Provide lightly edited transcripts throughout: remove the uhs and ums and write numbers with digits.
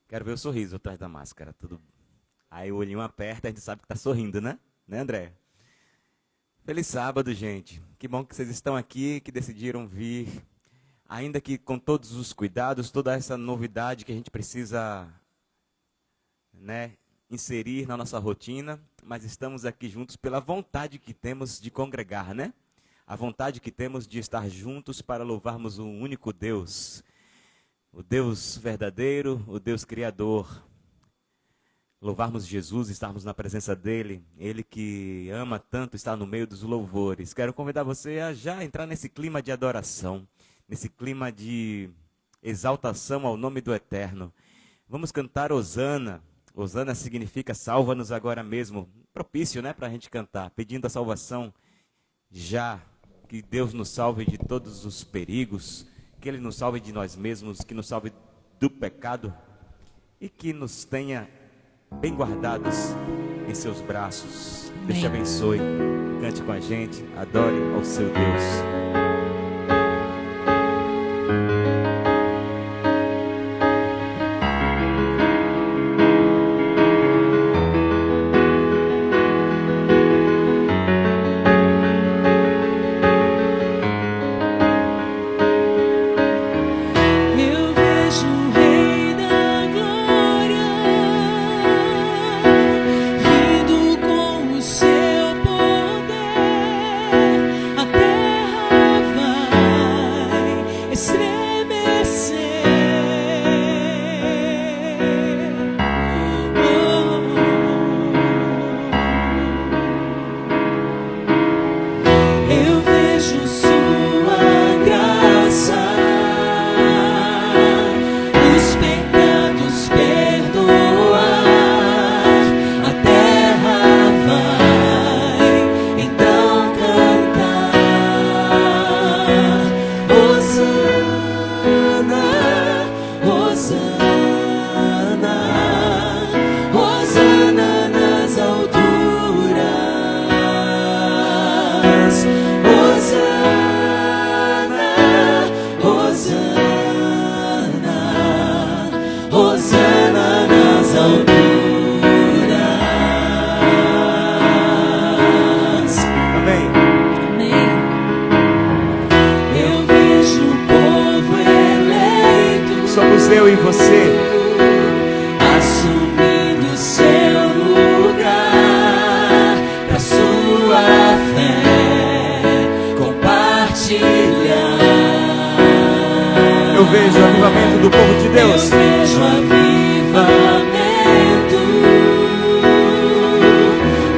Quero ver o sorriso atrás da máscara. Tudo. Aí o olhinho aperta, a gente sabe que está sorrindo, né? Né, André? Feliz sábado, gente. Que bom que vocês estão aqui, que decidiram vir. Ainda que com todos os cuidados, toda essa novidade que a gente precisa, né, inserir na nossa rotina, mas estamos aqui juntos pela vontade que temos de congregar, né? A vontade que temos de estar juntos para louvarmos o único Deus, o Deus verdadeiro, o Deus criador. Louvarmos Jesus, estarmos na presença dEle, Ele que ama tanto estar no meio dos louvores. Quero convidar você a já entrar nesse clima de adoração, nesse clima de exaltação ao nome do Eterno. Vamos cantar Hosana. Hosana significa salva-nos agora mesmo. Propício, né, para a gente cantar, pedindo a salvação já. Que Deus nos salve de todos os perigos, que Ele nos salve de nós mesmos, que nos salve do pecado e que nos tenha bem guardados em seus braços. Deus te abençoe. Cante com a gente, adore ao seu Deus. Eu e você, assumindo seu lugar, pra sua fé compartilhar. Eu vejo o avivamento do povo de Deus. Eu vejo o avivamento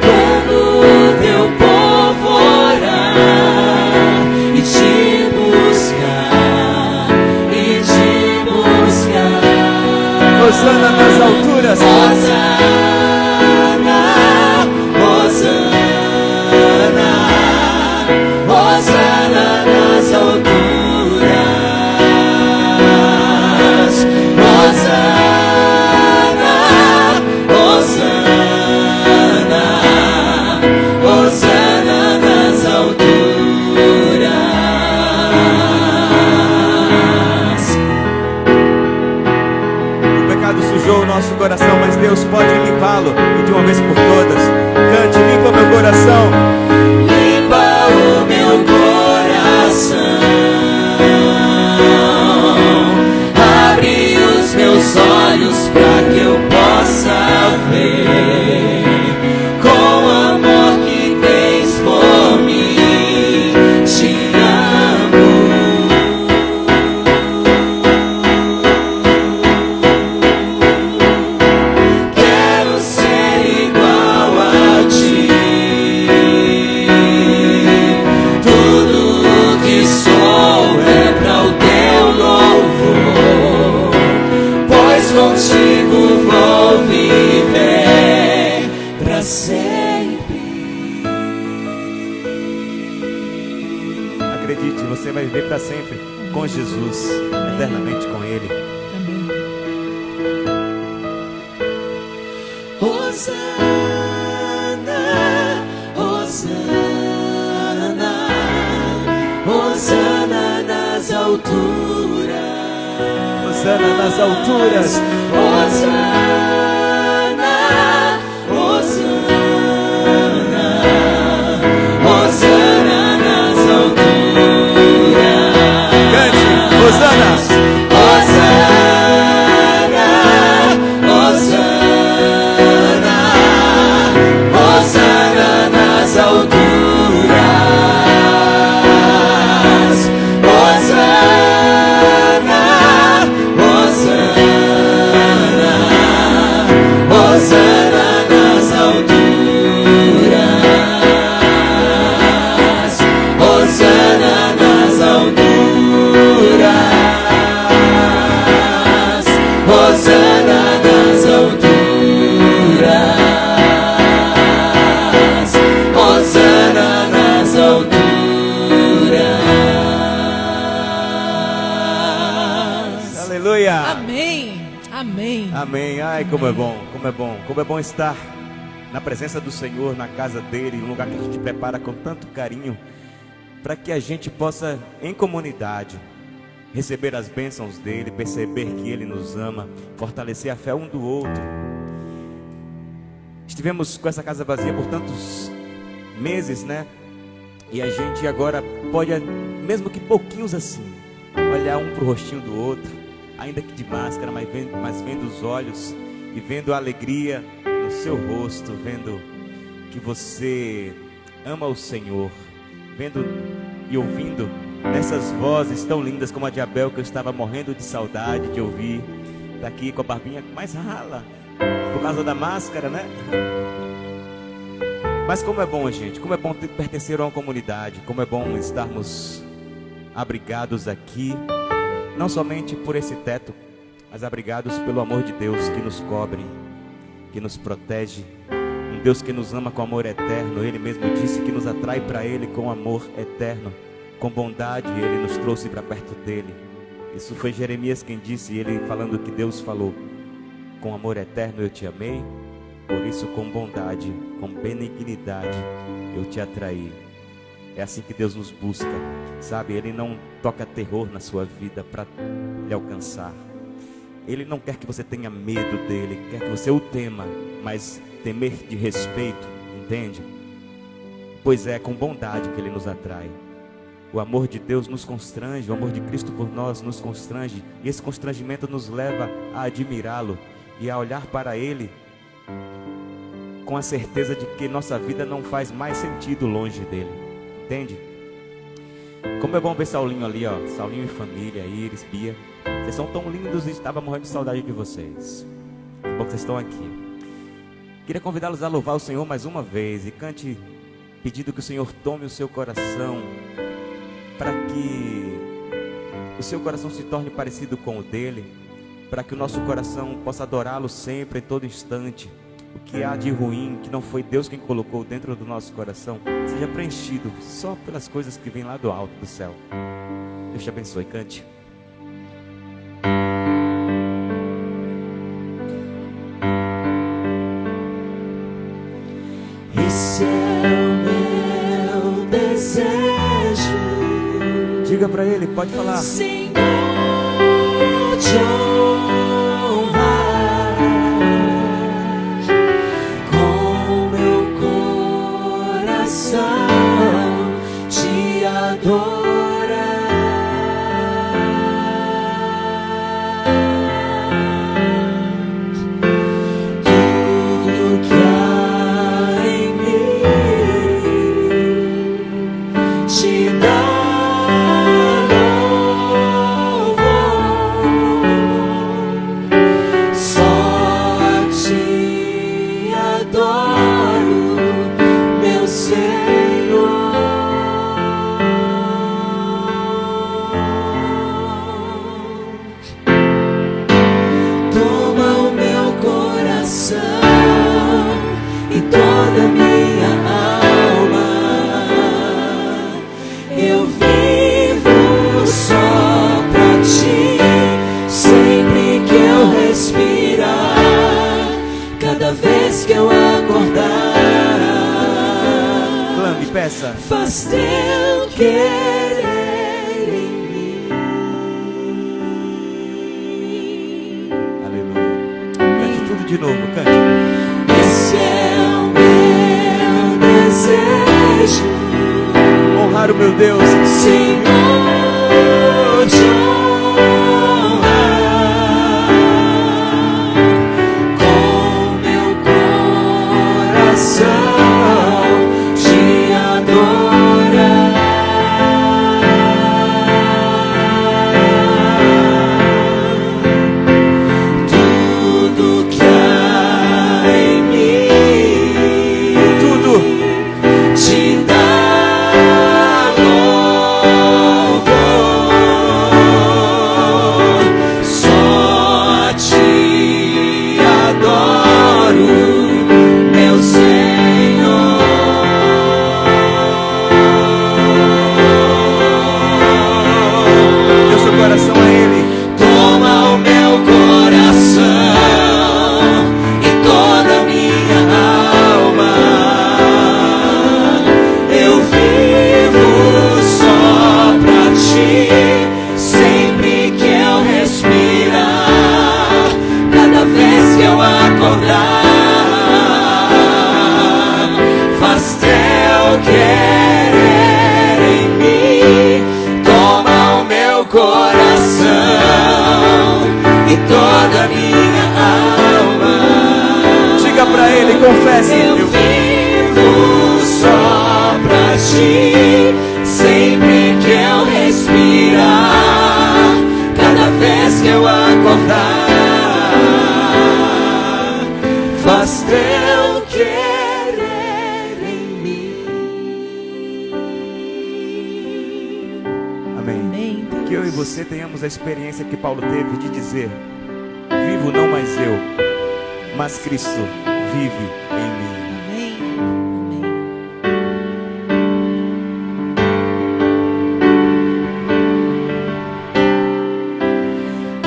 quando o teu povo orar e te buscar. Hosana nas alturas. Hosana, Hosana, Hosana nas alturas. Hosana, Hosana, Hosana nas alturas. Sujou o nosso coração, mas Deus pode limpá-lo e de uma vez por todas. Cante, limpa o meu coração. Limpa o meu coração. Abre os meus olhos para que eu possa ver com o amor que tens por mim. Te amo. Contigo vou viver pra sempre. Acredite, você vai viver pra sempre com Jesus, eternamente com Ele. Amém. Hosana, Hosana, Hosana nas alturas. Hosana nas alturas. Hosana. Hosana nas alturas, Hosana nas alturas. Aleluia. Amém. Amém. Amém. Ai, como é bom, como é bom, como é bom estar na presença do Senhor, na casa dele, um lugar que a gente prepara com tanto carinho, para que a gente possa, em comunidade, receber as bênçãos dele, perceber que ele nos ama, fortalecer a fé um do outro. Estivemos com essa casa vazia por tantos meses, né? E a gente agora pode, mesmo que pouquinhos assim, olhar um pro rostinho do outro, ainda que de máscara, mas vendo os olhos e vendo a alegria no seu rosto, vendo que você ama o Senhor, vendo e ouvindo essas vozes tão lindas como a de Abel, que eu estava morrendo de saudade de ouvir, daqui com a barbinha mais rala, por causa da máscara, né? Mas como é bom, gente, como é bom pertencer a uma comunidade, como é bom estarmos abrigados aqui, não somente por esse teto, mas abrigados pelo amor de Deus que nos cobre, que nos protege, um Deus que nos ama com amor eterno. Ele mesmo disse que nos atrai para Ele com amor eterno, com bondade Ele nos trouxe para perto dEle. Isso foi Jeremias quem disse, ele falando que Deus falou: com amor eterno eu te amei, por isso com bondade, com benignidade eu te atraí. É assim que Deus nos busca, sabe? Ele não toca terror na sua vida para lhe alcançar. Ele não quer que você tenha medo dele, quer que você o tema, mas temer de respeito, entende? Pois é com bondade que ele nos atrai. O amor de Deus nos constrange, o amor de Cristo por nós nos constrange, e esse constrangimento nos leva a admirá-lo e a olhar para ele com a certeza de que nossa vida não faz mais sentido longe dele. Entende? Como é bom ver Saulinho ali, ó. Saulinho e família, Iris, Bia. Vocês são tão lindos e estava morrendo de saudade de vocês. Que bom que vocês estão aqui. Queria convidá-los a louvar o Senhor mais uma vez e cante pedindo que o Senhor tome o seu coração, para que o seu coração se torne parecido com o dele, para que o nosso coração possa adorá-lo sempre, em todo instante. O que há de ruim, que não foi Deus quem colocou dentro do nosso coração, seja preenchido só pelas coisas que vêm lá do alto do céu. Deus te abençoe, cante. Esse é o meu desejo. Diga para ele, pode falar. Senhor, te honrar com meu coração, te adorar. Tudo que há em mim te dá e toda minha alma. Eu vivo só pra ti, sempre que eu respirar, cada vez que eu acordar. Clame, peça. Faz teu querer em mim. Aleluia. Cante tudo de novo, cante. Esse é o meu desejo, Honrar o meu Deus. Senhor, te honrar com meu coração, te adorar. Tudo que há em mim, Tudo. te dá louvor. acordar, faz teu querer em mim, toma o meu coração e toda a minha alma. Diga pra ele, confesse. Eu vivo só pra ti, sempre que eu respirar, cada vez que eu acordar, faz teu querer em mim. Amém. Amém, Deus. Que eu e você tenhamos a experiência que Paulo teve de dizer: vivo não mais eu, mas Cristo vive em mim. Amém. Amém.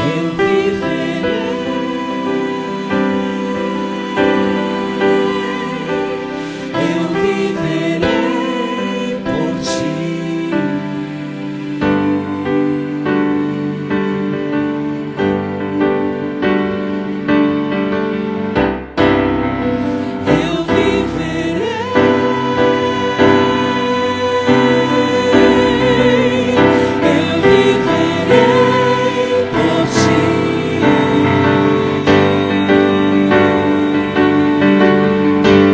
Eu viverei, eu viverei por ti. Eu viverei por ti.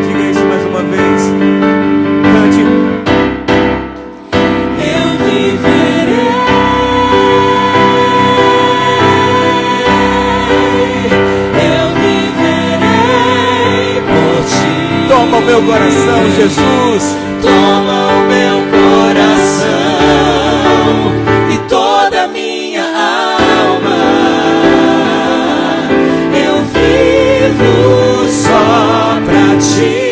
Diga isso mais uma vez. Cante. Eu viverei, por ti. Toma o meu coração, Jesus. Toma o meu coração e toda a minha alma. Eu vivo só pra ti,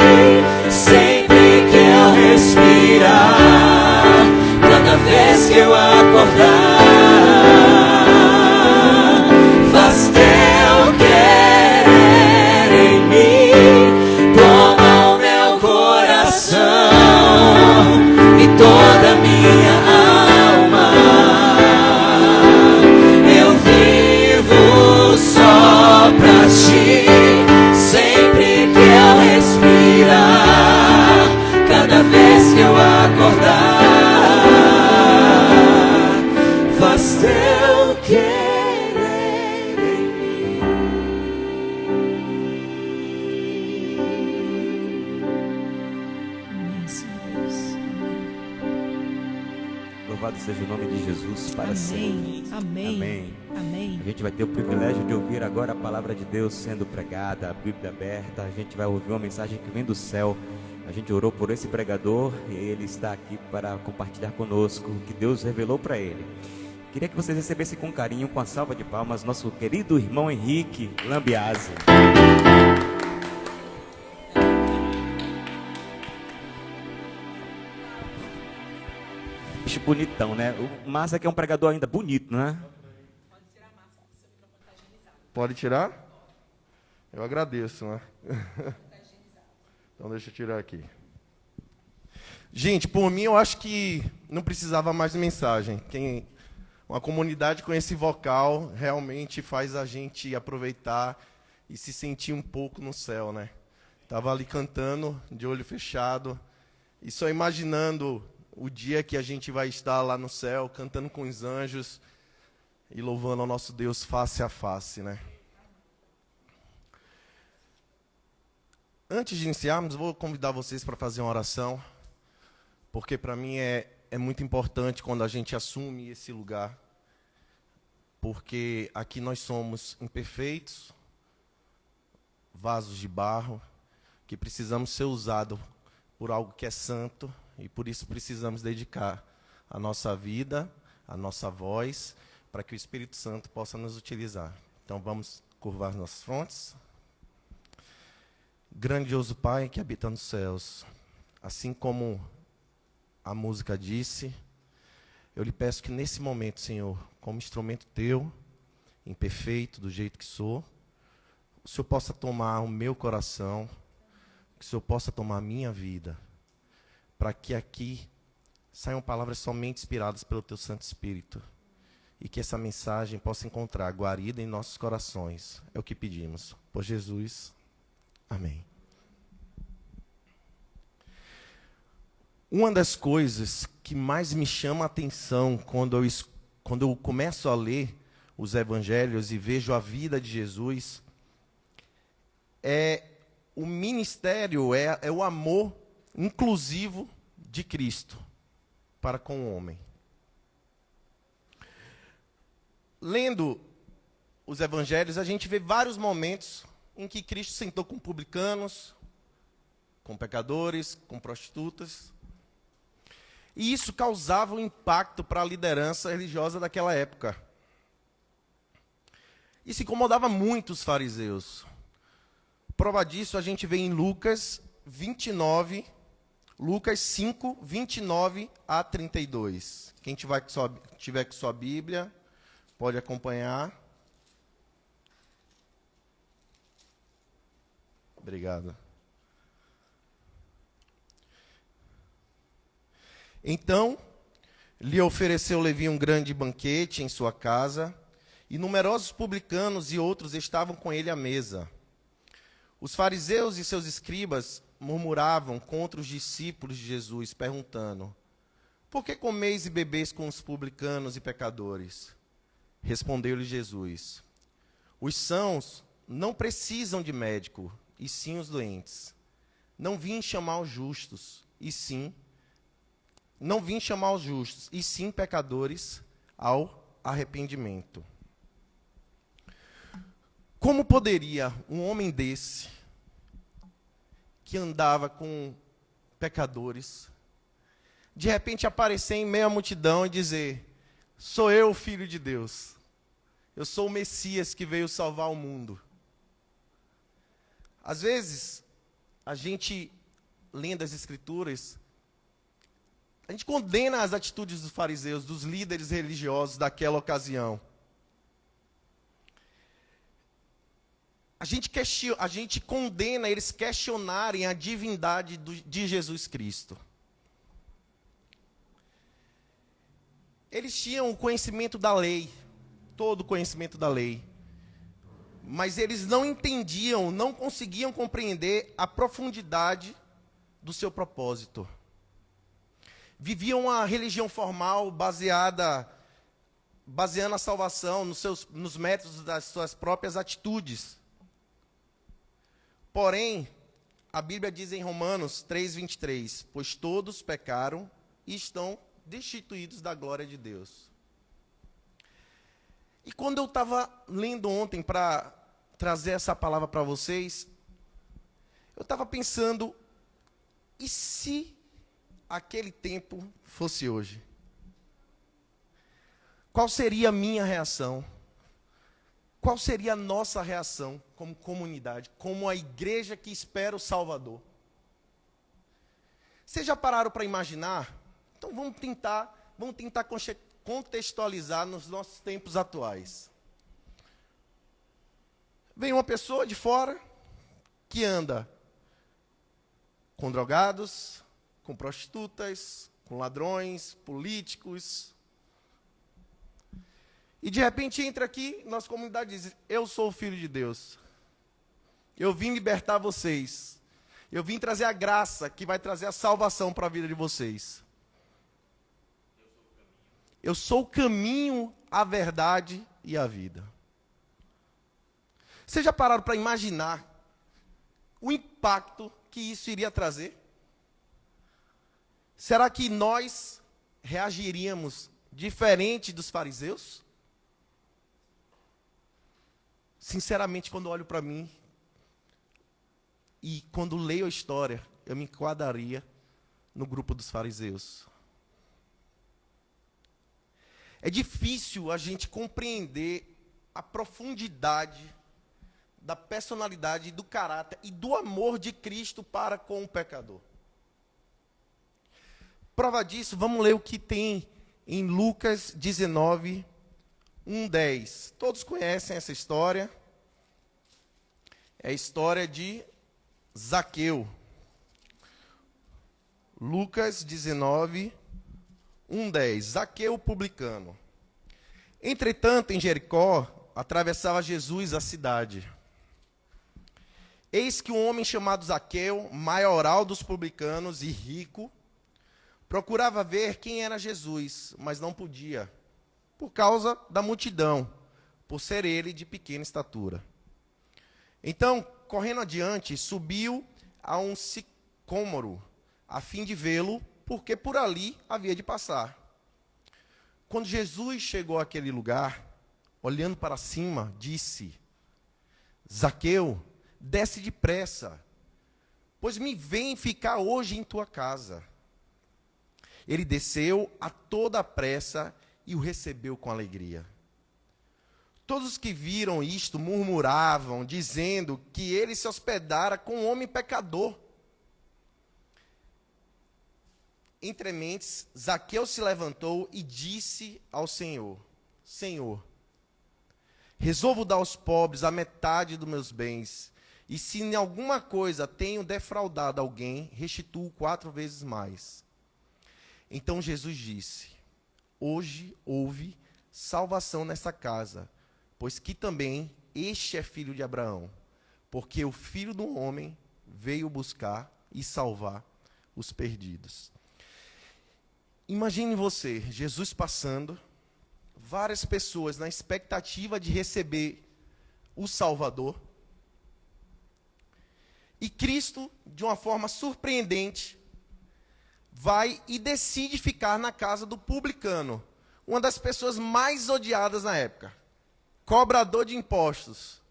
sempre que eu respirar, cada vez que eu acordar, faz teu querer em mim, toma o meu coração e toda a minha alma. Eu vivo só pra ti, sempre que eu respirar, cada vez que eu acordar, faz teu querer em mim. Amém, Senhor Deus. Louvado seja o nome de Jesus para sempre. Amém. Amém. Amém. Amém. A gente vai ter o privilégio de ouvir agora a palavra de Deus sendo pregada, a Bíblia aberta. A gente vai ouvir uma mensagem que vem do céu. A gente orou por esse pregador e ele está aqui para compartilhar conosco o que Deus revelou para ele. Queria que vocês recebessem com carinho, com a salva de palmas, nosso querido irmão Henrique Lambiase. Bicho bonitão, né? O Massa que é um pregador ainda bonito, né? Pode tirar? Eu agradeço, né? Então deixa eu tirar aqui. Gente, por mim eu acho que não precisava mais de mensagem. Uma comunidade com esse vocal realmente faz a gente aproveitar e se sentir um pouco no céu, né? Tava ali cantando, de olho fechado, e só imaginando o dia que a gente vai estar lá no céu, cantando com os anjos e louvando ao nosso Deus face a face, né? Antes de iniciarmos, vou convidar vocês para fazer uma oração, porque para mim é muito importante quando a gente assume esse lugar, porque aqui nós somos imperfeitos, vasos de barro, que precisamos ser usados por algo que é santo, e por isso precisamos dedicar a nossa vida, a nossa voz, para que o Espírito Santo possa nos utilizar. Então vamos curvar nossas frontes. Grandioso Pai que habita nos céus, assim como a música disse, eu lhe peço que nesse momento, Senhor, como instrumento teu, imperfeito, do jeito que sou, o Senhor possa tomar o meu coração, que o Senhor possa tomar a minha vida, para que aqui saiam palavras somente inspiradas pelo teu Santo Espírito, e que essa mensagem possa encontrar guarida em nossos corações. É o que pedimos. Por Jesus. Amém. Uma das coisas que mais me chama a atenção quando eu começo a ler os evangelhos e vejo a vida de Jesus é o ministério, é o amor inclusivo de Cristo para com o homem. Lendo os evangelhos, a gente vê vários momentos em que Cristo sentou com publicanos, com pecadores, com prostitutas. E isso causava um impacto para a liderança religiosa daquela época. Isso incomodava muito os fariseus. Prova disso a gente vê em Lucas 29, Lucas 5, 29 a 32. Quem tiver com sua Bíblia, pode acompanhar. Obrigado. Então, lhe ofereceu Levi um grande banquete em sua casa, e numerosos publicanos e outros estavam com ele à mesa. Os fariseus e seus escribas murmuravam contra os discípulos de Jesus, perguntando: por que comeis e bebeis com os publicanos e pecadores? Respondeu-lhe Jesus: os sãos não precisam de médico, e sim os doentes. Não vim chamar os justos, e sim pecadores ao arrependimento. Como poderia um homem desse, que andava com pecadores, de repente aparecer em meio à multidão e dizer: sou eu, o Filho de Deus, eu sou o Messias que veio salvar o mundo? Às vezes, a gente, lendo as Escrituras, a gente condena as atitudes dos fariseus, dos líderes religiosos daquela ocasião. A gente condena eles questionarem a divindade de Jesus Cristo. Eles tinham o conhecimento da lei, todo o conhecimento da lei. Mas eles não entendiam, não conseguiam compreender a profundidade do seu propósito. Viviam uma religião formal baseando a salvação nos métodos das suas próprias atitudes. Porém, a Bíblia diz em Romanos 3:23, pois todos pecaram e estão destituídos da glória de Deus. E quando eu estava lendo ontem para trazer essa palavra para vocês, eu estava pensando, e se aquele tempo fosse hoje? Qual seria a minha reação? Qual seria a nossa reação como comunidade, como a igreja que espera o Salvador? Vocês já pararam para imaginar? Então vamos tentar contextualizar nos nossos tempos atuais. Vem uma pessoa de fora que anda com drogados, com prostitutas, com ladrões, políticos. E de repente entra aqui, nossa comunidade diz: eu sou o Filho de Deus. Eu vim libertar vocês. Eu vim trazer a graça que vai trazer a salvação para a vida de vocês. Eu sou o caminho, a verdade e a vida. Vocês já pararam para imaginar o impacto que isso iria trazer? Será que nós reagiríamos diferente dos fariseus? Sinceramente, quando olho para mim e quando leio a história, eu me enquadraria no grupo dos fariseus. É difícil a gente compreender a profundidade da personalidade, do caráter e do amor de Cristo para com o pecador. Prova disso, vamos ler o que tem em Lucas 19, 1:10. Todos conhecem essa história. É a história de Zaqueu. Lucas 19, 1:10. Zaqueu publicano. Entretanto, em Jericó, atravessava Jesus a cidade. Eis que um homem chamado Zaqueu, maioral dos publicanos e rico, procurava ver quem era Jesus, mas não podia, por causa da multidão, por ser ele de pequena estatura. Então, correndo adiante, subiu a um sicômoro, a fim de vê-lo, porque por ali havia de passar. Quando Jesus chegou àquele lugar, olhando para cima, disse: Zaqueu, desce depressa, pois me vem ficar hoje em tua casa. Ele desceu a toda a pressa e o recebeu com alegria. Todos os que viram isto murmuravam, dizendo que ele se hospedara com um homem pecador. Entre mentes, Zaqueu se levantou e disse ao Senhor: Senhor, resolvo dar aos pobres a metade dos meus bens, e se em alguma coisa tenho defraudado alguém, restituo 4 vezes mais. Então Jesus disse: hoje houve salvação nessa casa, pois que também este é filho de Abraão, porque o Filho do Homem veio buscar e salvar os perdidos. Imagine você, Jesus passando, várias pessoas na expectativa de receber o Salvador, e Cristo, de uma forma surpreendente, vai e decide ficar na casa do publicano, uma das pessoas mais odiadas na época, cobrador de impostos.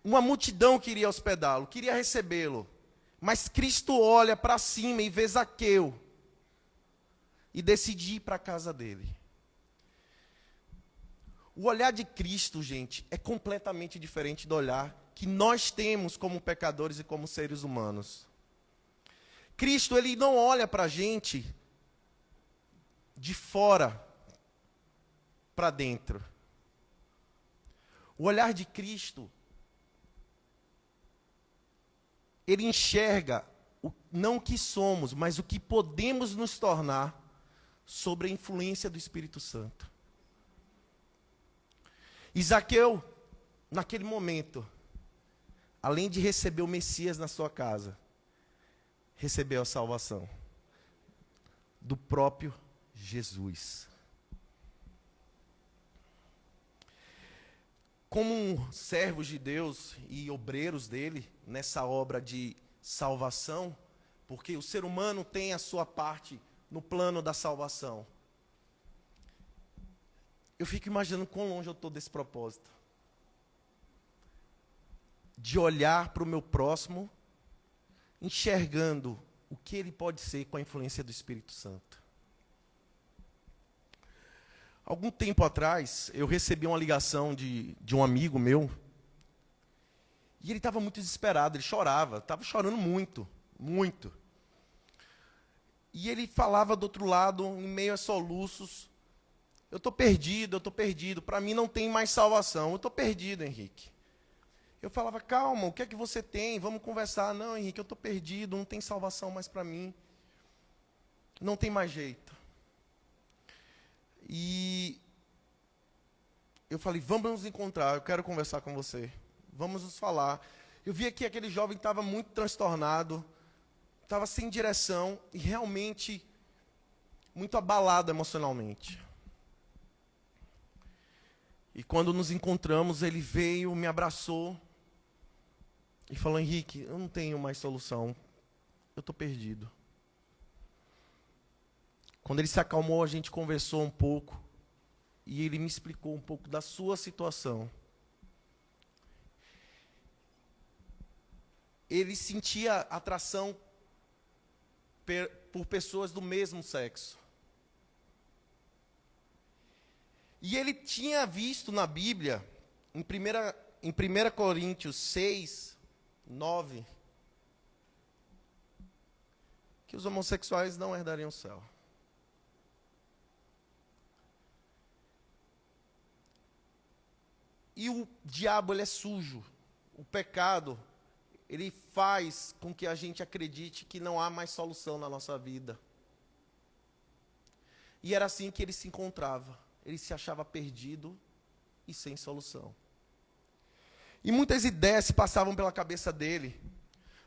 Uma multidão queria hospedá-lo, queria recebê-lo, mas Cristo olha para cima e vê Zaqueu e decide ir para a casa dele. O olhar de Cristo, gente, é completamente diferente do olhar que nós temos como pecadores e como seres humanos. Cristo, ele não olha para a gente de fora para dentro. O olhar de Cristo, ele enxerga não o que somos, mas o que podemos nos tornar sob a influência do Espírito Santo. E Zaqueu, naquele momento, além de receber o Messias na sua casa, recebeu a salvação do próprio Jesus. Como servos de Deus e obreiros dele, nessa obra de salvação, porque o ser humano tem a sua parte no plano da salvação. Eu fico imaginando quão longe eu estou desse propósito. De olhar para o meu próximo, enxergando o que ele pode ser com a influência do Espírito Santo. Algum tempo atrás, eu recebi uma ligação de um amigo meu, e ele estava muito desesperado, ele chorava, estava chorando muito, muito. E ele falava do outro lado, em meio a soluços: eu estou perdido, para mim não tem mais salvação, eu estou perdido, Henrique. Eu falava: calma, o que é que você tem? Vamos conversar. Não, Henrique, eu estou perdido, não tem salvação mais para mim, não tem mais jeito. E eu falei: vamos nos encontrar, eu quero conversar com você, vamos nos falar. Eu vi que aquele jovem estava muito transtornado, estava sem direção e realmente muito abalado emocionalmente. E quando nos encontramos, ele veio, me abraçou e falou: Henrique, eu não tenho mais solução, eu estou perdido. Quando ele se acalmou, a gente conversou um pouco e ele me explicou um pouco da sua situação. Ele sentia atração por pessoas do mesmo sexo. E ele tinha visto na Bíblia, em 1 Coríntios 6, 9, que os homossexuais não herdariam o céu. E o diabo, ele é sujo. O pecado, ele faz com que a gente acredite que não há mais solução na nossa vida. E era assim que ele se encontrava. Ele se achava perdido e sem solução. E muitas ideias se passavam pela cabeça dele.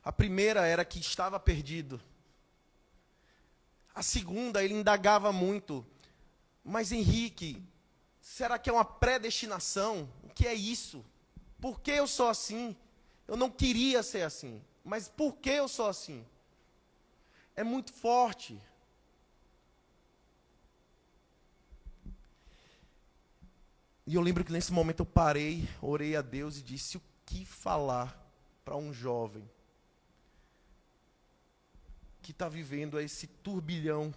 A primeira era que estava perdido. A segunda, ele indagava muito. Mas Henrique, será que é uma predestinação? O que é isso? Por que eu sou assim? Eu não queria ser assim. Mas por que eu sou assim? É muito forte. E eu lembro que nesse momento eu parei, orei a Deus e disse: o que falar para um jovem que está vivendo esse turbilhão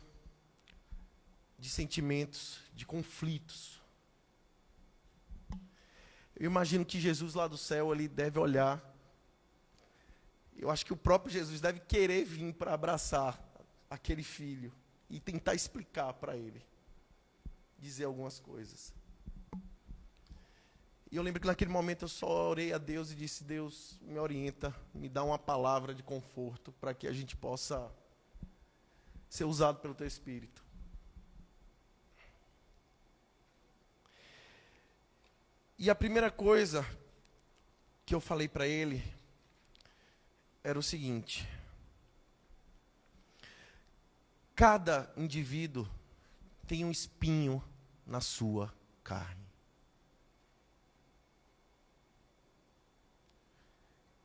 de sentimentos, de conflitos? Eu imagino que Jesus lá do céu ali deve olhar. Eu acho que o próprio Jesus deve querer vir para abraçar aquele filho e tentar explicar para ele, dizer algumas coisas. E eu lembro que naquele momento eu só orei a Deus e disse: Deus, me orienta, me dá uma palavra de conforto para que a gente possa ser usado pelo Teu Espírito. E a primeira coisa que eu falei para ele era o seguinte: cada indivíduo tem um espinho na sua carne.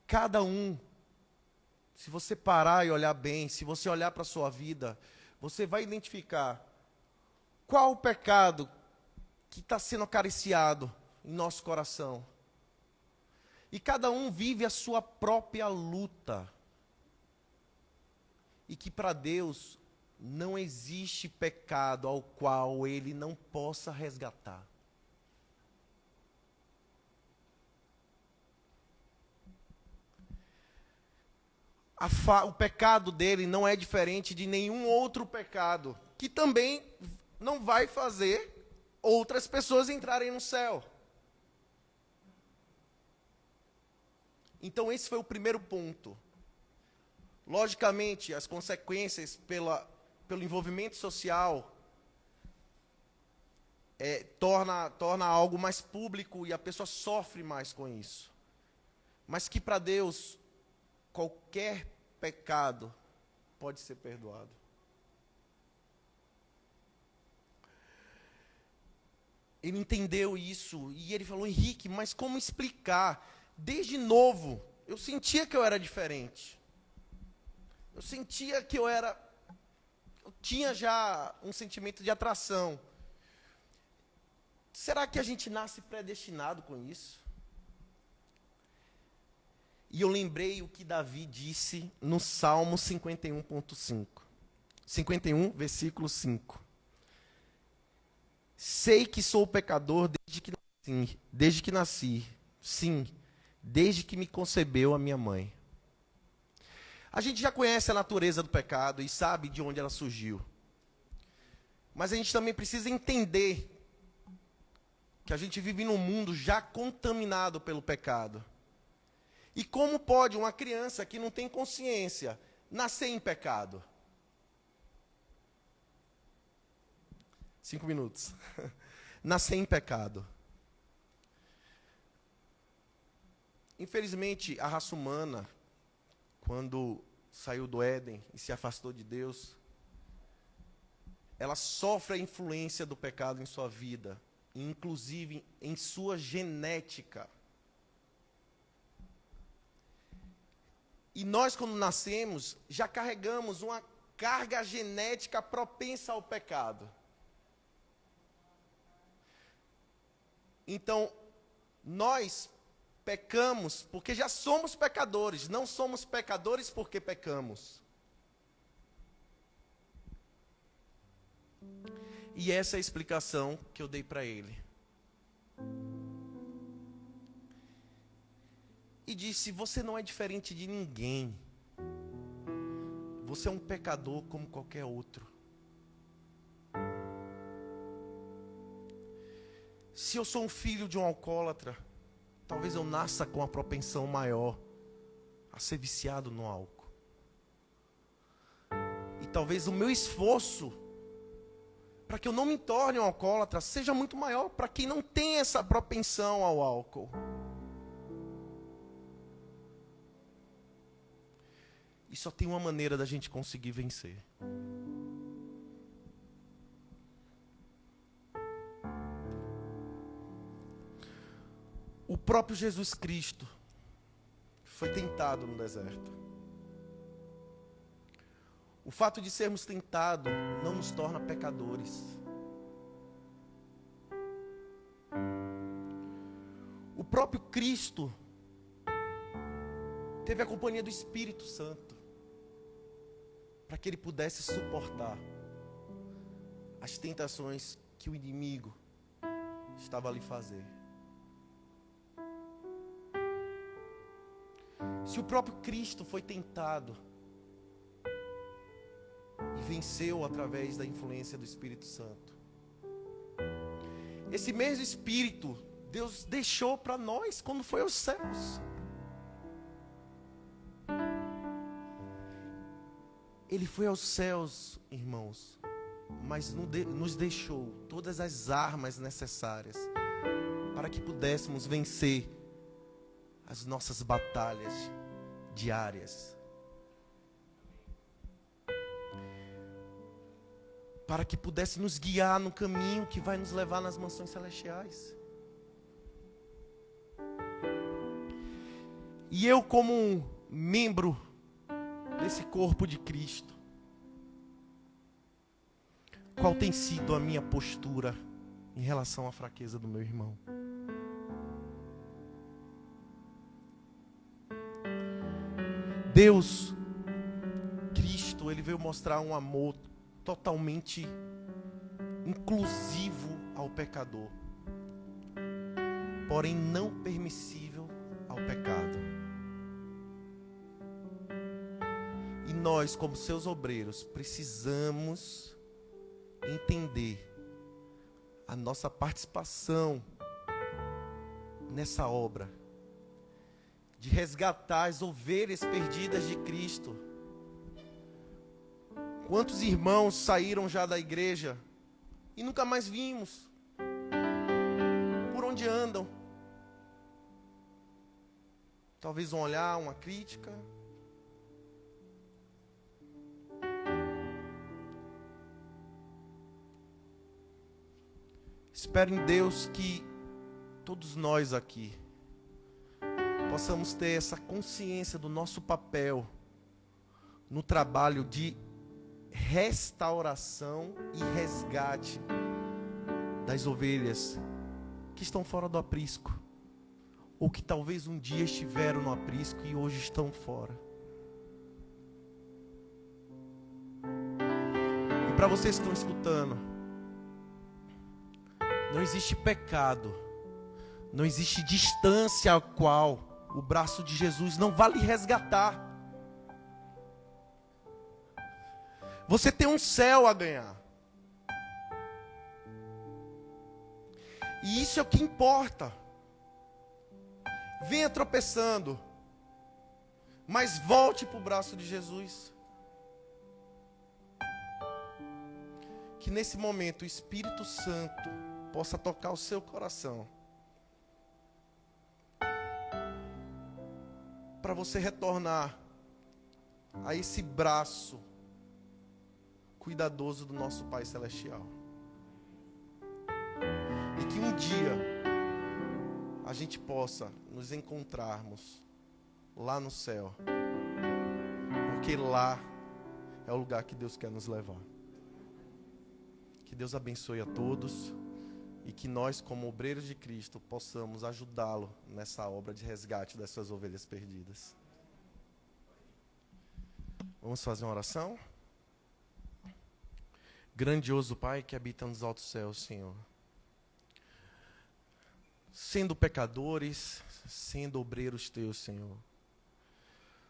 Cada um, se você parar e olhar bem, se você olhar para a sua vida, você vai identificar qual o pecado que está sendo acariciado em nosso coração. E cada um vive a sua própria luta. E que para Deus não existe pecado ao qual Ele não possa resgatar. O pecado dele não é diferente de nenhum outro pecado, que também não vai fazer outras pessoas entrarem no céu. Então esse foi o primeiro ponto. Logicamente, as consequências pelo envolvimento social torna algo mais público e a pessoa sofre mais com isso. Mas que para Deus qualquer pecado pode ser perdoado. Ele entendeu isso e ele falou: Henrique, mas como explicar? Desde novo, eu sentia que eu era diferente. Eu sentia que eu tinha já um sentimento de atração. Será que a gente nasce predestinado com isso? E eu lembrei o que Davi disse no Salmo 51.5. 51, versículo 5. Sei que sou pecador desde que nasci. Sim, desde que me concebeu a minha mãe. A gente já conhece a natureza do pecado e sabe de onde ela surgiu. Mas a gente também precisa entender que a gente vive num mundo já contaminado pelo pecado. E como pode uma criança que não tem consciência nascer em pecado? 5 minutos. Nascer em pecado. Infelizmente, a raça humana, quando saiu do Éden e se afastou de Deus, ela sofre a influência do pecado em sua vida, inclusive em sua genética. E nós, quando nascemos, já carregamos uma carga genética propensa ao pecado. Então, nós pecamos porque já somos pecadores, não somos pecadores porque pecamos. E essa é a explicação que eu dei para ele. E disse: você não é diferente de ninguém. Você é um pecador como qualquer outro. Se eu sou um filho de um alcoólatra, talvez eu nasça com a propensão maior a ser viciado no álcool. E talvez o meu esforço para que eu não me torne um alcoólatra seja muito maior para quem não tem essa propensão ao álcool. E só tem uma maneira da gente conseguir vencer. O próprio Jesus Cristo foi tentado no deserto. O fato de sermos tentados não nos torna pecadores. O próprio Cristo teve a companhia do Espírito Santo para que ele pudesse suportar as tentações que o inimigo estava ali fazer. Se o próprio Cristo foi tentado e venceu através da influência do Espírito Santo, esse mesmo Espírito Deus deixou para nós quando foi aos céus. Ele foi aos céus, irmãos, mas nos deixou todas as armas necessárias para que pudéssemos vencer as nossas batalhas diárias. Para que pudesse nos guiar no caminho que vai nos levar nas mansões celestiais. E eu, como um membro desse corpo de Cristo, qual tem sido a minha postura em relação à fraqueza do meu irmão? Deus, Cristo, Ele veio mostrar um amor totalmente inclusivo ao pecador, porém não permissível ao pecado. E nós, como seus obreiros, precisamos entender a nossa participação nessa obra de resgatar as ovelhas perdidas de Cristo. Quantos irmãos saíram já da igreja e nunca mais vimos? Por onde andam? Talvez um olhar, uma crítica. Espero em Deus que todos nós aqui possamos ter essa consciência do nosso papel no trabalho de restauração e resgate das ovelhas que estão fora do aprisco, ou que talvez um dia estiveram no aprisco e hoje estão fora. E para vocês que estão escutando, não existe pecado, não existe distância a qual o braço de Jesus não vai lhe resgatar. Você tem um céu a ganhar. E isso é o que importa. Venha tropeçando, mas volte para o braço de Jesus. Que nesse momento o Espírito Santo possa tocar o seu coração, para você retornar a esse braço cuidadoso do nosso Pai Celestial. E que um dia a gente possa nos encontrarmos lá no céu, porque lá é o lugar que Deus quer nos levar. Que Deus abençoe a todos e que nós, como obreiros de Cristo, possamos ajudá-lo nessa obra de resgate das suas ovelhas perdidas. Vamos fazer uma oração? Grandioso Pai que habita nos altos céus, Senhor. Sendo pecadores, sendo obreiros teus, Senhor.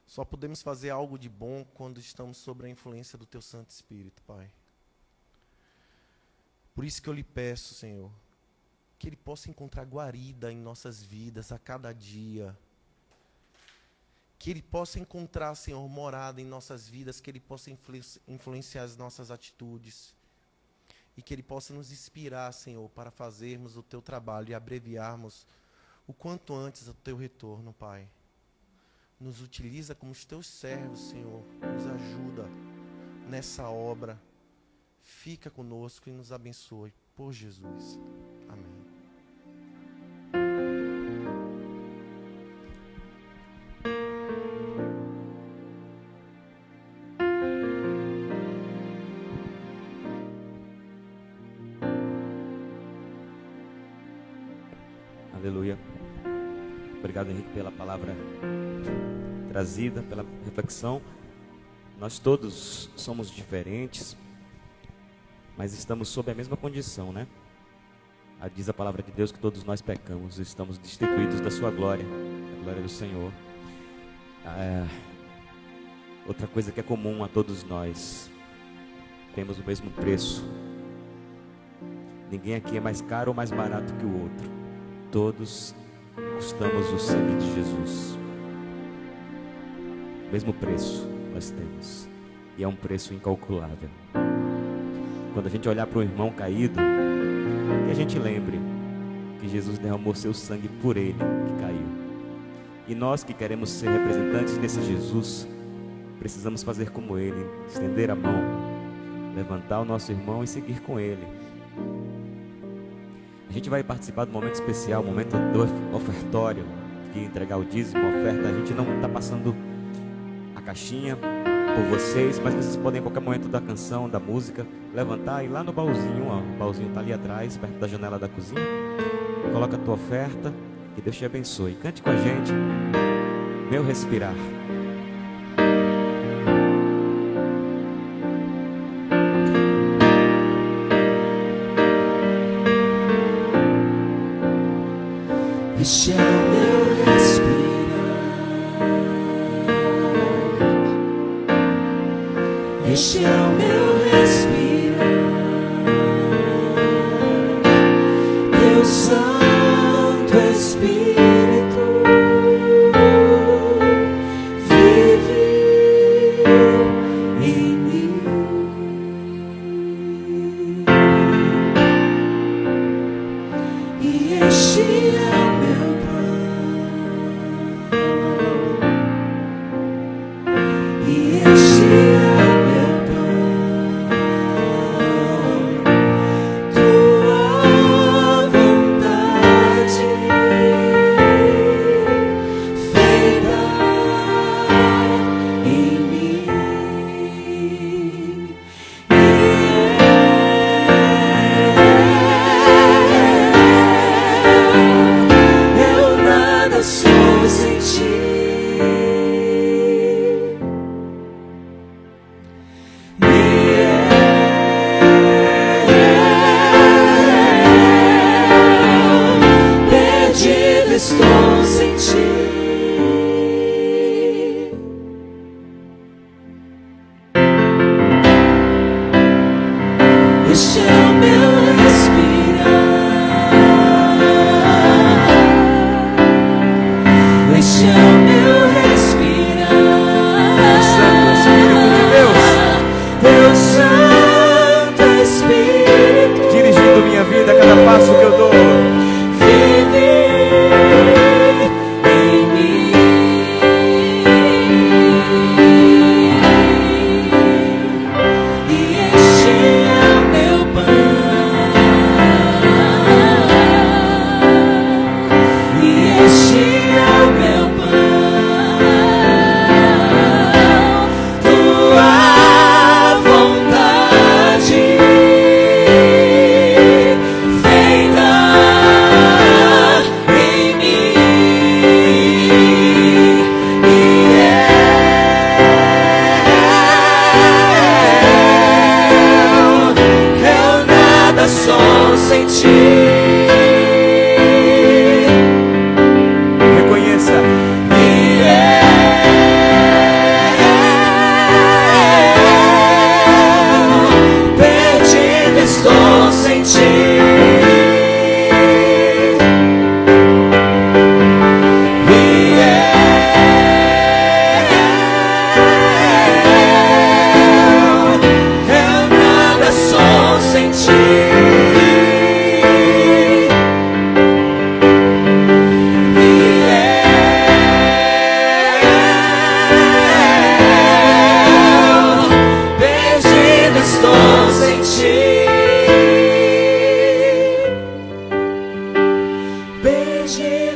Só podemos fazer algo de bom quando estamos sob a influência do teu Santo Espírito, Pai. Por isso que eu lhe peço, Senhor, que Ele possa encontrar guarida em nossas vidas a cada dia. Que Ele possa encontrar, Senhor, morada em nossas vidas, que Ele possa influenciar as nossas atitudes. E que Ele possa nos inspirar, Senhor, para fazermos o Teu trabalho e abreviarmos o quanto antes o Teu retorno, Pai. Nos utiliza como os teus servos, Senhor. Nos ajuda nessa obra. Fica conosco e nos abençoe. Por Jesus. Amém. Aleluia. Obrigado, Henrique, pela palavra trazida, pela reflexão. Nós todos somos diferentes, mas estamos sob a mesma condição, né? Diz a palavra de Deus que todos nós pecamos, estamos destituídos da sua glória, a glória do Senhor. Outra coisa que é comum a todos nós, temos o mesmo preço. Ninguém aqui é mais caro ou mais barato que o outro. Todos custamos o sangue de Jesus. O mesmo preço nós temos. E é um preço incalculável. Quando a gente olhar para o irmão caído, que a gente lembre que Jesus derramou seu sangue por ele que caiu. E nós que queremos ser representantes desse Jesus, precisamos fazer como ele, estender a mão, levantar o nosso irmão e seguir com ele. A gente vai participar do momento especial, o momento do ofertório, de entregar o dízimo, a oferta. A gente não está passando a caixinha por vocês, mas vocês podem, em qualquer momento da canção, da música, levantar e ir lá no baúzinho, ó, o baúzinho está ali atrás, perto da janela da cozinha. Coloca a tua oferta, que Deus te abençoe. Cante com a gente, Meu Respirar. Este é o meu respirar, este é o meu respirar, Teu Santo Espírito vive em mim. E este é estou sem ti. Este é o meu respirar, este é o meu respirar. Santo Espírito de Deus, Teu Santo Espírito dirigindo minha vida a cada passo que eu dou. vive em mim.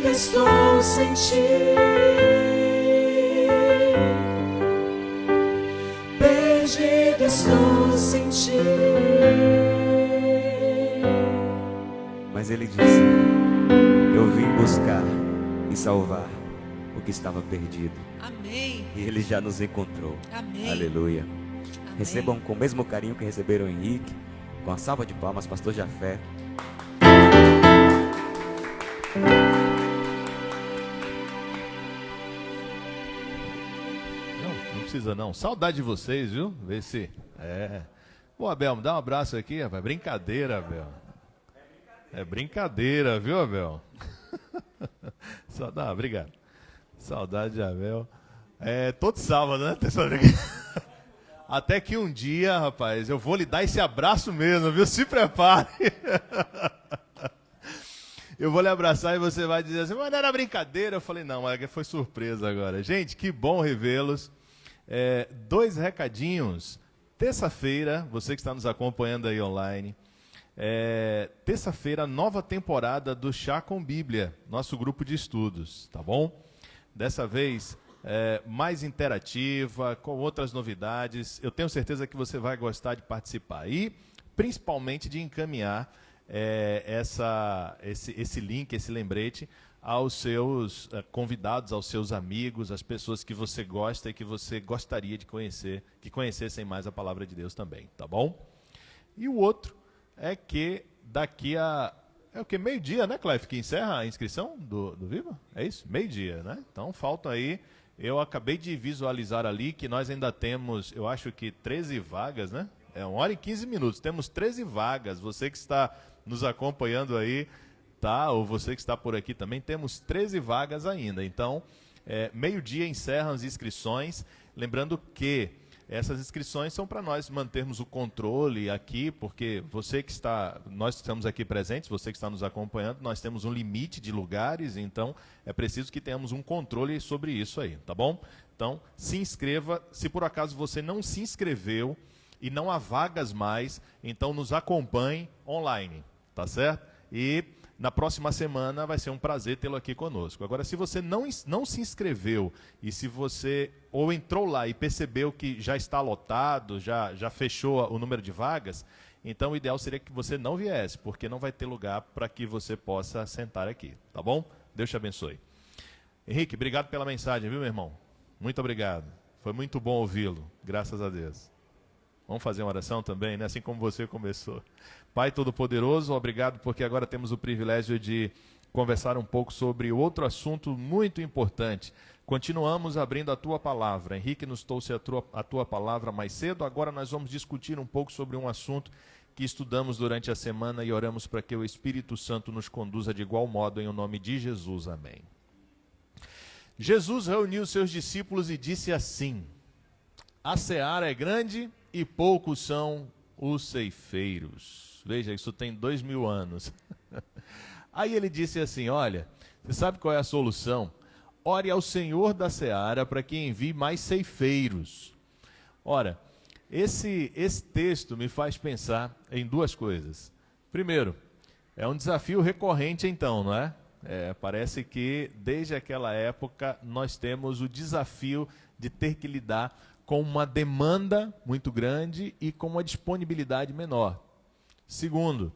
estou sem ti. Perdido estou sem ti. Mas ele disse: eu vim buscar e salvar o que estava perdido. Amém. E ele já nos encontrou. Amém. Aleluia. Amém. Recebam com o mesmo carinho que receberam o Henrique, com a salva de palmas, pastor Jafé. Não precisa não. Saudade de vocês, viu? Vê se... Pô, Abel, me dá um abraço aqui, rapaz. Brincadeira, Abel. É brincadeira, viu, Abel? Obrigado. Saudade de Abel. Todo sábado, né? Até que um dia, rapaz, eu vou lhe dar esse abraço mesmo, viu? Se prepare. Eu vou lhe abraçar e você vai dizer assim, mas não era brincadeira. Eu falei, não, mas foi surpresa agora. Gente, que bom revê-los. 2 recadinhos. Terça-feira, você que está nos acompanhando aí online, terça-feira, nova temporada do Chá com Bíblia, nosso grupo de estudos, tá bom? Dessa vez, mais interativa, com outras novidades. Eu tenho certeza que você vai gostar de participar e, principalmente, de encaminhar esse link, esse lembrete aos seus convidados, aos seus amigos, às pessoas que você gosta e que você gostaria de conhecer, que conhecessem mais a palavra de Deus também, tá bom? E o outro é que daqui a... É o que? Meio-dia, né, Clef, que encerra a inscrição do Viva? É isso? Meio-dia, né? Então faltam aí... Eu acabei de visualizar ali que nós ainda temos, eu acho que 13 vagas, né? 1h e 15 minutos. Temos 13 vagas. Você que está nos acompanhando aí, tá? Ou você que está por aqui também, temos 13 vagas ainda. Então, meio-dia encerram as inscrições. Lembrando que essas inscrições são para nós mantermos o controle aqui, porque você que está, nós estamos aqui presentes, você que está nos acompanhando, nós temos um limite de lugares, então é preciso que tenhamos um controle sobre isso aí, tá bom? Então, se inscreva. Se por acaso você não se inscreveu e não há vagas mais, então nos acompanhe online, tá certo? E na próxima semana vai ser um prazer tê-lo aqui conosco. Agora, se você não se inscreveu e se você ou entrou lá e percebeu que já está lotado, já fechou o número de vagas, então o ideal seria que você não viesse, porque não vai ter lugar para que você possa sentar aqui, tá bom? Deus te abençoe. Henrique, obrigado pela mensagem, viu, meu irmão? Muito obrigado. Foi muito bom ouvi-lo, graças a Deus. Vamos fazer uma oração também, né? Assim como você começou. Pai Todo-Poderoso, obrigado porque agora temos o privilégio de conversar um pouco sobre outro assunto muito importante. Continuamos abrindo a Tua Palavra. Henrique nos trouxe a Tua Palavra mais cedo. Agora nós vamos discutir um pouco sobre um assunto que estudamos durante a semana e oramos para que o Espírito Santo nos conduza de igual modo, em o nome de Jesus. Amém. Jesus reuniu seus discípulos e disse assim: a seara é grande e poucos são os ceifeiros. Veja, isso tem 2000 anos. Aí ele disse assim, olha, você sabe qual é a solução? Ore ao Senhor da seara para que envie mais ceifeiros. Ora, esse texto me faz pensar em 2 coisas. Primeiro, é um desafio recorrente então, não é? Parece que desde aquela época nós temos o desafio de ter que lidar com uma demanda muito grande e com uma disponibilidade menor. Segundo,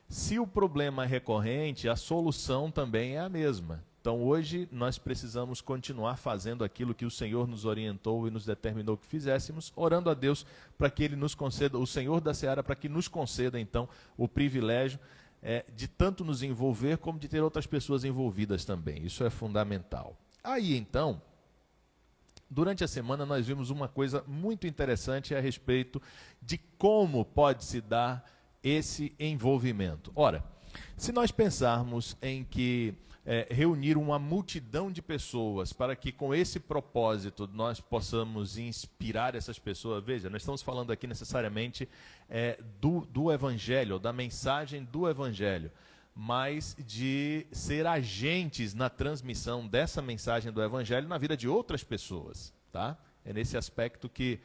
se o problema é recorrente, a solução também é a mesma. Então hoje nós precisamos continuar fazendo aquilo que o Senhor nos orientou e nos determinou que fizéssemos, orando a Deus para que Ele nos conceda, o Senhor da seara, para que nos conceda então o privilégio de tanto nos envolver como de ter outras pessoas envolvidas também. Isso é fundamental. Aí então, durante a semana nós vimos uma coisa muito interessante a respeito de como pode se dar esse envolvimento. Ora, se nós pensarmos em que reunir uma multidão de pessoas para que com esse propósito nós possamos inspirar essas pessoas, veja, nós estamos falando aqui necessariamente do Evangelho, da mensagem do Evangelho, mas de ser agentes na transmissão dessa mensagem do Evangelho na vida de outras pessoas, tá? É nesse aspecto que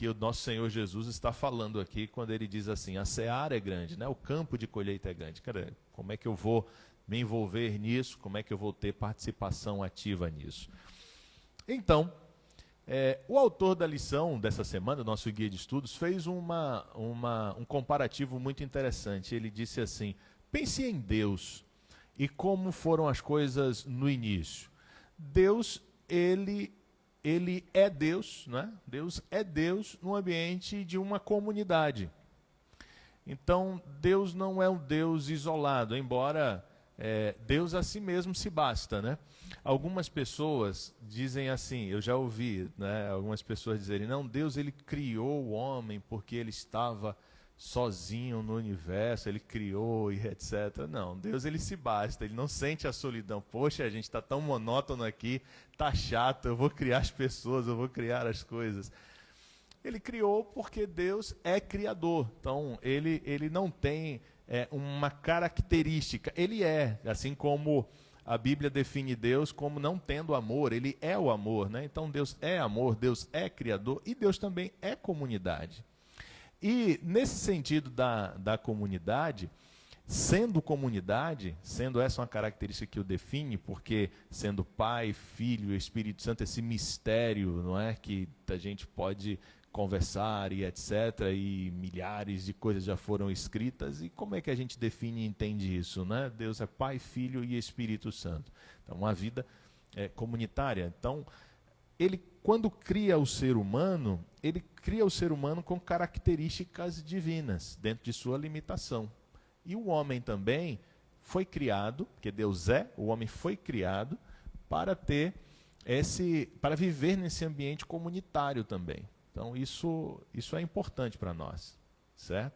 o nosso Senhor Jesus está falando aqui, quando ele diz assim, a seara é grande, né? O campo de colheita é grande. Cara, como é que eu vou me envolver nisso, como é que eu vou ter participação ativa nisso. Então, o autor da lição dessa semana, nosso guia de estudos, fez um comparativo muito interessante. Ele disse assim: pense em Deus e como foram as coisas no início. Deus, ele é Deus, né? Deus é Deus no ambiente de uma comunidade. Então, Deus não é um Deus isolado, embora Deus a si mesmo se basta, né? Algumas pessoas dizem assim, eu já ouvi, né, algumas pessoas dizerem, não, Deus ele criou o homem porque ele estava sozinho no universo, ele criou e etc. Não, Deus ele se basta, ele não sente a solidão. Poxa, a gente está tão monótono aqui, tá chato, eu vou criar as pessoas, eu vou criar as coisas. Ele criou porque Deus é criador, então ele não tem uma característica, ele é, assim como a Bíblia define Deus como não tendo amor, ele é o amor, né? Então Deus é amor, Deus é criador e Deus também é comunidade. E nesse sentido da comunidade, sendo essa uma característica que o define, porque sendo Pai, Filho e Espírito Santo, esse mistério, não é, que a gente pode conversar e etc, e milhares de coisas já foram escritas, e como é que a gente define e entende isso, né? Deus é Pai, Filho e Espírito Santo. Então, uma vida comunitária. Então, ele, quando cria o ser humano, ele cria o ser humano com características divinas, dentro de sua limitação. E o homem também foi criado, porque Deus o homem foi criado para para viver nesse ambiente comunitário também. Então, isso é importante para nós, certo?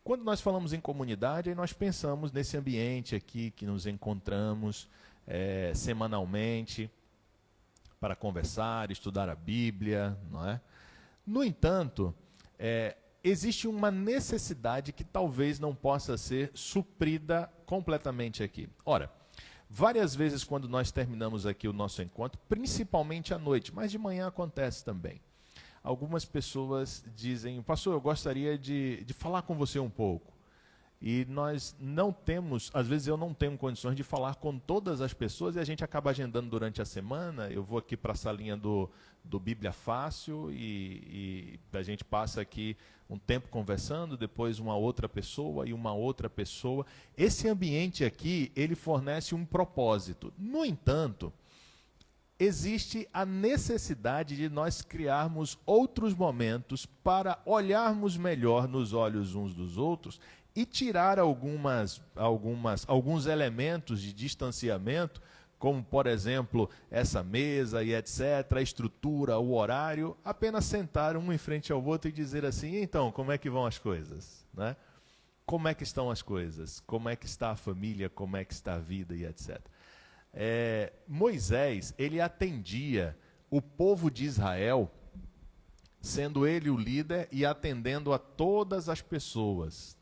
Quando nós falamos em comunidade, aí nós pensamos nesse ambiente aqui que nos encontramos semanalmente para conversar, estudar a Bíblia, não é? No entanto, existe uma necessidade que talvez não possa ser suprida completamente aqui. Ora, várias vezes quando nós terminamos aqui o nosso encontro, principalmente à noite, mas de manhã acontece também, algumas pessoas dizem, pastor, eu gostaria de falar com você um pouco. E nós não temos, às vezes eu não tenho condições de falar com todas as pessoas e a gente acaba agendando durante a semana. Eu vou aqui para a salinha do Bíblia Fácil e a gente passa aqui um tempo conversando, depois uma outra pessoa e uma outra pessoa. Esse ambiente aqui, ele fornece um propósito. No entanto, existe a necessidade de nós criarmos outros momentos para olharmos melhor nos olhos uns dos outros e tirar alguns elementos de distanciamento, como, por exemplo, essa mesa e etc., a estrutura, o horário, apenas sentar um em frente ao outro e dizer assim, então, como é que vão as coisas? Né? Como é que estão as coisas? Como é que está a família? Como é que está a vida e etc. Moisés, ele atendia o povo de Israel, sendo ele o líder e atendendo a todas as pessoas.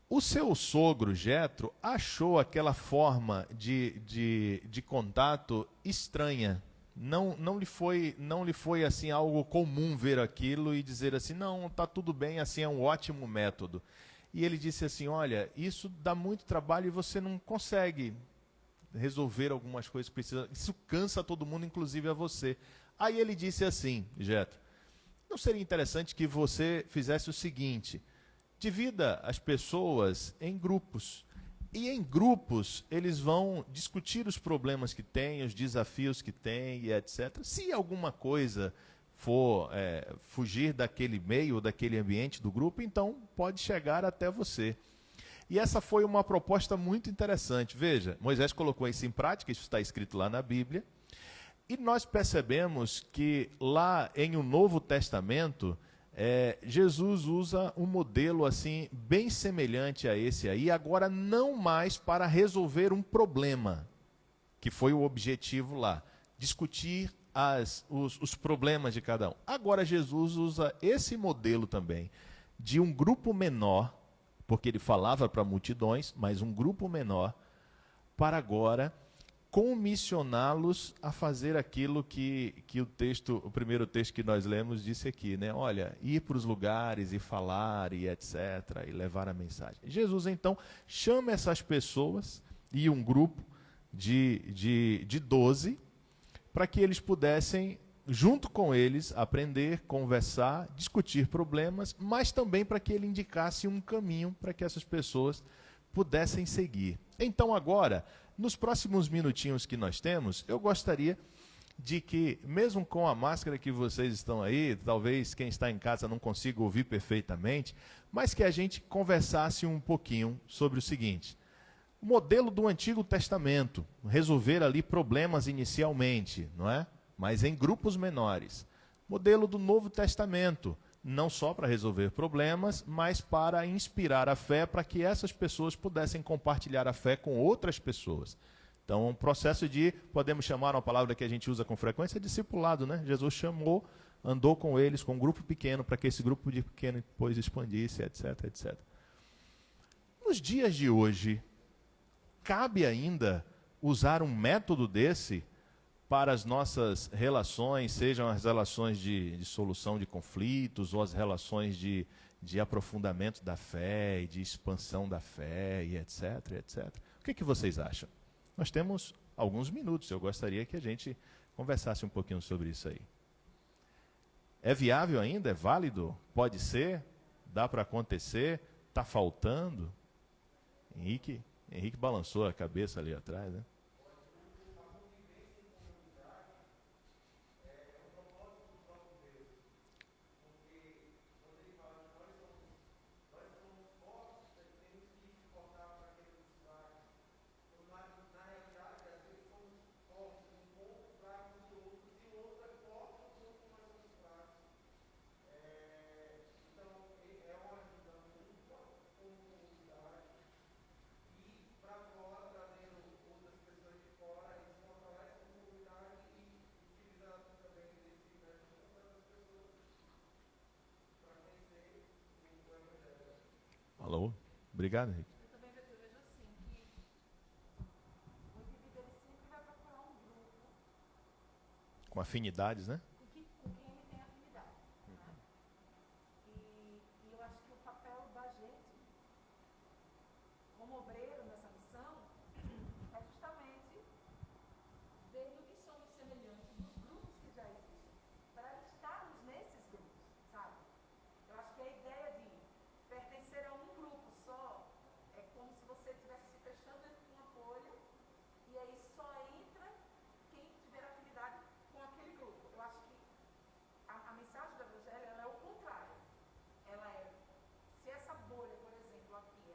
O seu sogro, Jetro, achou aquela forma de contato estranha. Não lhe foi assim algo comum ver aquilo e dizer assim, não, está tudo bem, assim é um ótimo método. E ele disse assim, olha, isso dá muito trabalho e você não consegue resolver algumas coisas, isso cansa todo mundo, inclusive a você. Aí ele disse assim, Jetro, não seria interessante que você fizesse o seguinte, divida as pessoas em grupos, e em grupos eles vão discutir os problemas que têm, os desafios que têm e etc. Se alguma coisa for fugir daquele meio, daquele ambiente do grupo, então pode chegar até você. E essa foi uma proposta muito interessante. Veja, Moisés colocou isso em prática, isso está escrito lá na Bíblia, e nós percebemos que lá em o Novo Testamento, Jesus usa um modelo assim bem semelhante a esse aí, agora não mais para resolver um problema, que foi o objetivo lá, discutir os problemas de cada um. Agora Jesus usa esse modelo também, de um grupo menor, porque ele falava para multidões, mas um grupo menor, para agora comissioná-los a fazer aquilo que o primeiro texto que nós lemos disse aqui, né? Olha, ir para os lugares e falar e etc, e levar a mensagem. Jesus então chama essas pessoas e um grupo de 12 para que eles pudessem, junto com eles, aprender, conversar, discutir problemas, mas também para que ele indicasse um caminho para que essas pessoas pudessem seguir. Então agora, nos próximos minutinhos que nós temos, eu gostaria de que, mesmo com a máscara que vocês estão aí, talvez quem está em casa não consiga ouvir perfeitamente, mas que a gente conversasse um pouquinho sobre o seguinte: o modelo do Antigo Testamento, resolver ali problemas inicialmente, não é? Mas em grupos menores. Modelo do Novo Testamento, não só para resolver problemas, mas para inspirar a fé, para que essas pessoas pudessem compartilhar a fé com outras pessoas. Então, um processo de, podemos chamar uma palavra que a gente usa com frequência, discipulado, né? Jesus chamou, andou com eles, com um grupo pequeno, para que esse grupo de pequeno depois expandisse, etc, etc. Nos dias de hoje, cabe ainda usar um método desse para as nossas relações, sejam as relações de solução de conflitos ou as relações de aprofundamento da fé e de expansão da fé e etc, etc. O que vocês acham? Nós temos alguns minutos, eu gostaria que a gente conversasse um pouquinho sobre isso aí. É viável ainda? É válido? Pode ser? Dá para acontecer? Está faltando? Henrique balançou a cabeça ali atrás, né? Alô? Obrigado, Henrique. Eu também vejo assim, que o indivíduo ele sempre vai procurar um grupo Com afinidades, né? com quem ele tem afinidade. Né? E eu acho que o papel da gente, como obreiro nessa missão, é justamente ver no que somos semelhantes dos grupos que já existem, para estarmos nesses grupos, sabe? Eu acho que a ideia de pertencer a um grupo só é como se você estivesse se fechando dentro de uma bolha e aí só entra quem tiver afinidade com aquele grupo. Eu acho que a mensagem do Evangelho ela é o contrário. Ela é, se essa bolha, por exemplo, aqui,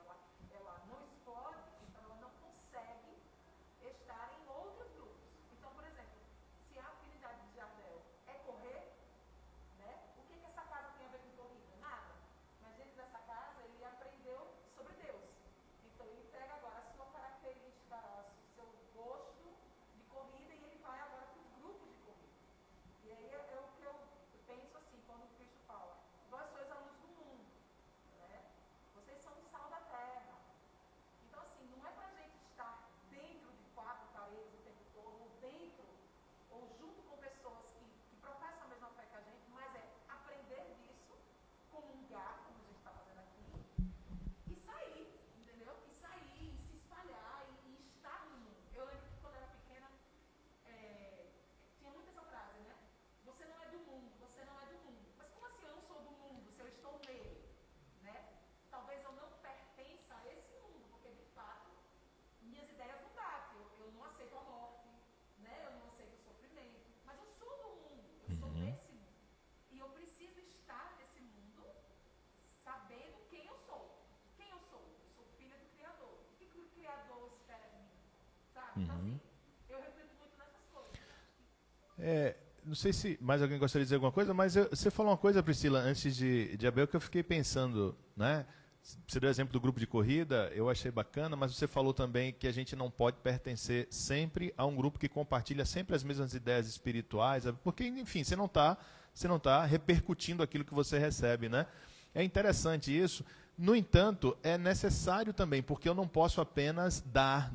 ela não explode, então ela não consegue estar em outros grupos. Então, por exemplo, se a afinidade de Jardel é correr, né? O que essa casa tem a ver com corrida? Nada. Mas dentro dessa casa ele aprendeu sobre Deus. Então ele pega agora a sua característica, o seu gosto de corrida e ele vai agora para os grupos de corrida. E aí é o que eu penso assim, quando o Cristo fala, vós sois a luz do mundo, né? Vocês são o sal da terra. Então assim, não é para a gente estar dentro de quatro paredes o tempo todo, ou dentro, ou junto com pessoas que professam a mesma fé que a gente, mas é aprender disso, comungar, como a gente está fazendo aqui, e sair, entendeu? E sair, e se espalhar, e estar no mundo. Eu lembro que quando eu era pequena, tinha muito essa frase, né? Você não é do mundo, você não é do mundo. Mas como assim eu não sou do mundo, se eu estou nele, né? Talvez eu não pertença a esse mundo, porque de fato, minhas ideias não batem. Eu não aceito a morte, né? Eu não aceito o sofrimento, mas eu sou do mundo, eu sou desse mundo. E eu preciso estar nesse mundo sabendo quem eu sou. Quem eu sou? Eu sou filha do Criador. O que o Criador espera de mim? Sabe? Então, assim, eu reflito muito nessas coisas. Não sei se mais alguém gostaria de dizer alguma coisa, mas você falou uma coisa, Priscila, antes de Abel, que eu fiquei pensando, né? Você deu o exemplo do grupo de corrida, eu achei bacana, mas você falou também que a gente não pode pertencer sempre a um grupo que compartilha sempre as mesmas ideias espirituais, porque, enfim, você não tá repercutindo aquilo que você recebe, né? É interessante isso, No entanto, é necessário também, porque eu não posso apenas dar.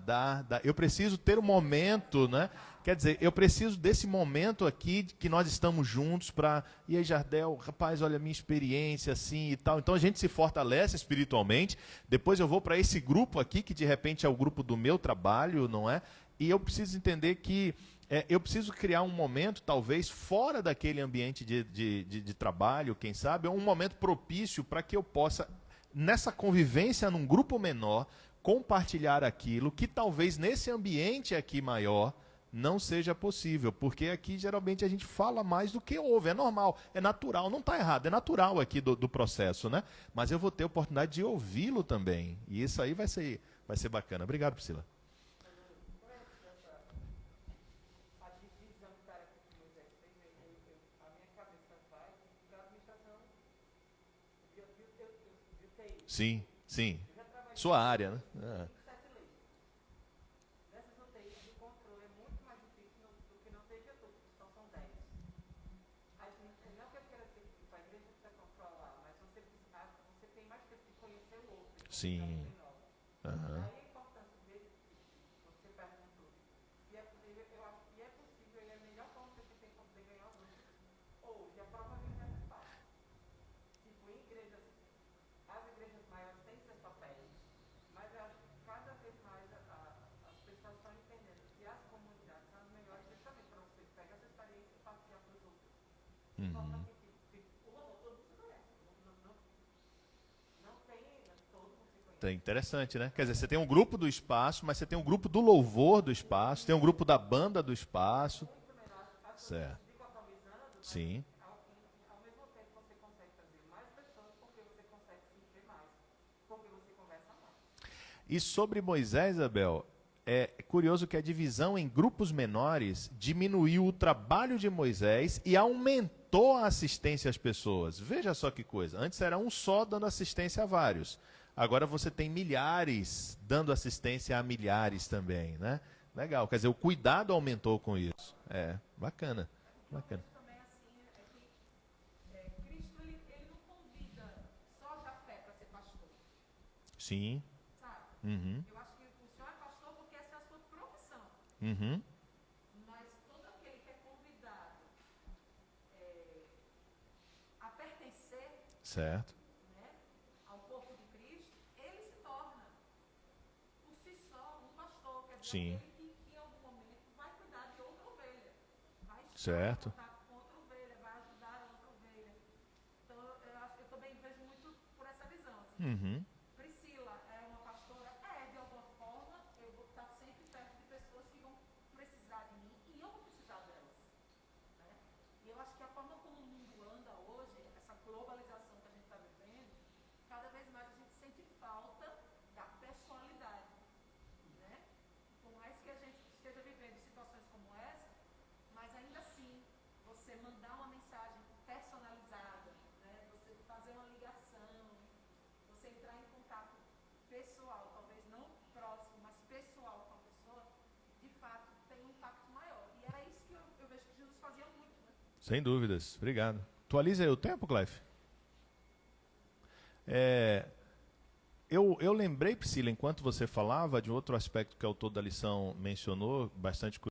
Eu preciso ter um momento, né? Quer dizer, eu preciso desse momento aqui que nós estamos juntos para... E aí, Jardel, rapaz, olha a minha experiência assim e tal. Então a gente se fortalece espiritualmente. Depois eu vou para esse grupo aqui, que de repente é o grupo do meu trabalho, não é? E eu preciso entender que eu preciso criar um momento, talvez, fora daquele ambiente de trabalho, quem sabe, um momento propício para que eu possa, nessa convivência num grupo menor, compartilhar aquilo que talvez nesse ambiente aqui maior não seja possível, porque aqui geralmente a gente fala mais do que ouve, é normal, é natural, não está errado, é natural aqui do processo, né? Mas eu vou ter a oportunidade de ouvi-lo também, e isso aí vai ser bacana. Obrigado, Priscila. A divisão de tarefas que Moisés fez, a minha cabeça vai para a administração de TI. Sim, sim. Sua área, né? É. 7 leis. Dessas UTIs, o controle é muito mais difícil do que não seja tudo, só são 10. Não que eu queira dizer que para a igreja precisa controlar, mas você tem mais tempo de conhecer o outro. Sim. Aham. Aí a importância dele, você perguntou, se é possível, eu acho que é possível, ele é a melhor forma que você tem para poder ganhar os outros. Hoje, a prova vem nessa parte. Tipo, em igrejas, as igrejas maiores têm seus papéis, mas eu acho que cada vez mais as pessoas estão entendendo que as comunidades são as melhores justamente para você pegar essa experiência e partilhar para os outros. De forma que, o Rodolfo, todo mundo se conhece. Não tem, todo mundo se conhece. É interessante, né? Quer dizer, você tem um grupo do espaço, mas você tem um grupo do louvor do espaço, tem um grupo da banda do espaço. Certo. Sim. Ao mesmo tempo você consegue trazer mais pessoas porque você consegue se encher mais, porque você conversa mais. E sobre Moisés, Abel, é curioso que a divisão em grupos menores diminuiu o trabalho de Moisés e aumentou a assistência às pessoas. Veja só que coisa. Antes era um só dando assistência a vários. Agora você tem milhares dando assistência a milhares também, né? Legal. Quer dizer, o cuidado aumentou com isso. É, bacana. Bacana. Também assim é que Cristo ele não convida só Jafé para ser pastor, Sim. sabe? Uhum. Eu acho que o senhor é pastor porque essa é a sua profissão, Uhum. mas todo aquele que é convidado a pertencer, Certo. né, ao corpo de Cristo, ele se torna por si só um pastor, quer dizer, Sim. aquele que em algum momento vai cuidar de outra ovelha, vai estar Certo. em contato com outra ovelha, vai ajudar a outra ovelha. Então eu também vejo muito por essa visão. Assim. Uhum. Priscila é uma pastora? De alguma forma eu vou estar sempre perto de pessoas que vão precisar de mim e eu vou precisar delas. Né? E eu acho que a forma como o mundo anda hoje, essa globalização que a gente está vivendo, cada vez mais a gente sente falta da pessoalidade. Né? Por mais que a gente esteja vivendo situações como essa, mas ainda assim, você mandar uma mensagem personalizada, né? Você fazer uma ligação, você entrar em contato pessoal, talvez não próximo, mas pessoal com a pessoa, de fato tem um impacto maior. E era isso que eu vejo que Jesus fazia muito, né? Sem dúvidas. Obrigado. Atualiza aí o tempo, Cleif. Eu lembrei, Priscila, enquanto você falava, de outro aspecto que o autor da lição mencionou, bastante curioso.